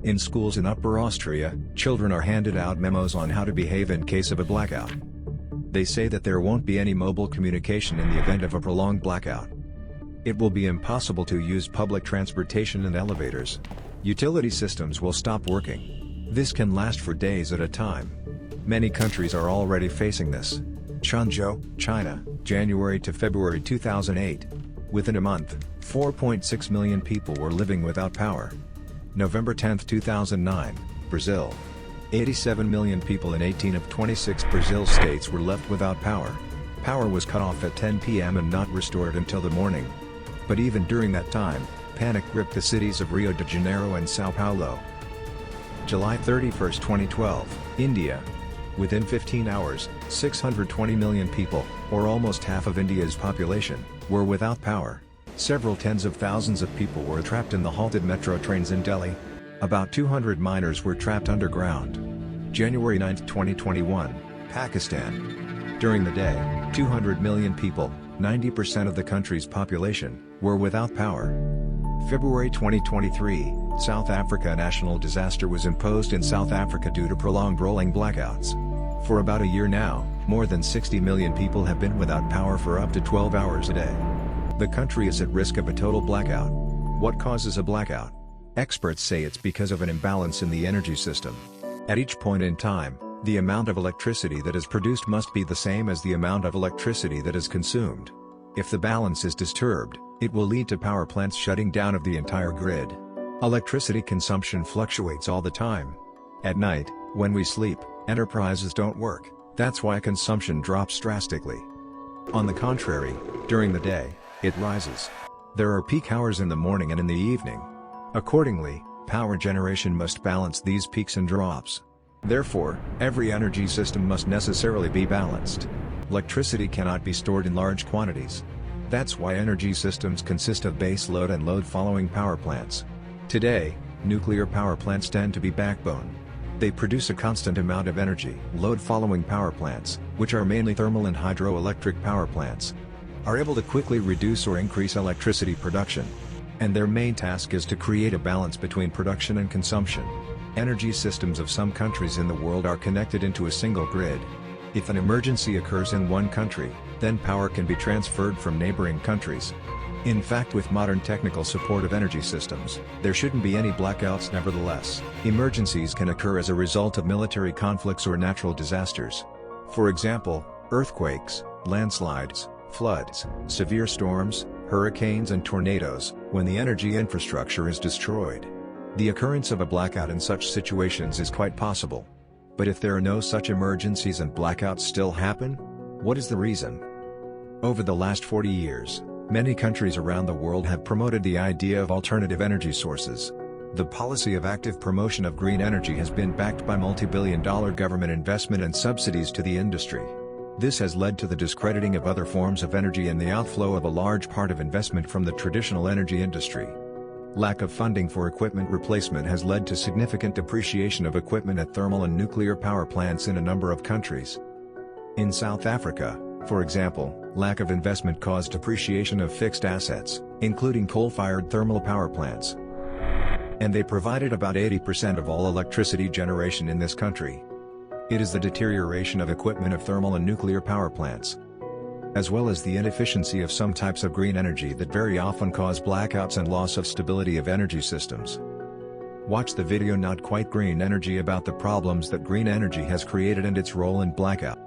In schools in Upper Austria, children are handed out memos on how to behave in case of a blackout. They say that there won't be any mobile communication in the event of a prolonged blackout. It will be impossible to use public transportation and elevators. Utility systems will stop working. This can last for days at a time. Many countries are already facing this. Changzhou, China, January to February 2008. Within a month, 4.6 million people were living without power. November 10, 2009, Brazil. 87 million people in 18 of 26 Brazil states were left without power. Power was cut off at 10 p.m. and not restored until the morning. But even during that time, panic gripped the cities of Rio de Janeiro and São Paulo. July 31, 2012, India. Within 15 hours, 620 million people, or almost half of India's population, were without power. Several tens of thousands of people were trapped in the halted metro trains in Delhi. About 200 miners were trapped underground. January 9, 2021, Pakistan. During the day, 200 million people, 90% of the country's population, were without power. February 2023, South Africa. A national disaster was imposed in South Africa due to prolonged rolling blackouts. For about a year now, more than 60 million people have been without power for up to 12 hours a day. The country is at risk of a total blackout. What causes a blackout? Experts say it's because of an imbalance in the energy system. At each point in time, the amount of electricity that is produced must be the same as the amount of electricity that is consumed. If the balance is disturbed, it will lead to power plants shutting down of the entire grid. Electricity consumption fluctuates all the time. At night, when we sleep, enterprises don't work, that's why consumption drops drastically. On the contrary, during the day, it rises. There are peak hours in the morning and in the evening. Accordingly, power generation must balance these peaks and drops. Therefore, every energy system must necessarily be balanced. Electricity cannot be stored in large quantities. That's why energy systems consist of base load and load following power plants. Today, nuclear power plants tend to be backbone. They produce a constant amount of energy. Load following power plants, which are mainly thermal and hydroelectric power plants, are able to quickly reduce or increase electricity production. And their main task is to create a balance between production and consumption. Energy systems of some countries in the world are connected into a single grid. If an emergency occurs in one country, then power can be transferred from neighboring countries. In fact, with modern technical support of energy systems, there shouldn't be any blackouts. Nevertheless, emergencies can occur as a result of military conflicts or natural disasters. For example, earthquakes, landslides, floods, severe storms, hurricanes and tornadoes, when the energy infrastructure is destroyed. The occurrence of a blackout in such situations is quite possible. But if there are no such emergencies and blackouts still happen, what is the reason? Over the last 40 years, many countries around the world have promoted the idea of alternative energy sources. The policy of active promotion of green energy has been backed by multi-billion-dollar government investment and subsidies to the industry. This has led to the discrediting of other forms of energy and the outflow of a large part of investment from the traditional energy industry. Lack of funding for equipment replacement has led to significant depreciation of equipment at thermal and nuclear power plants in a number of countries. In South Africa, for example, lack of investment caused depreciation of fixed assets, including coal-fired thermal power plants. And they provided about 80% of all electricity generation in this country. It is the deterioration of equipment of thermal and nuclear power plants, as well as the inefficiency of some types of green energy that very often cause blackouts and loss of stability of energy systems. Watch the video Not Quite Green Energy about the problems that green energy has created and its role in blackout.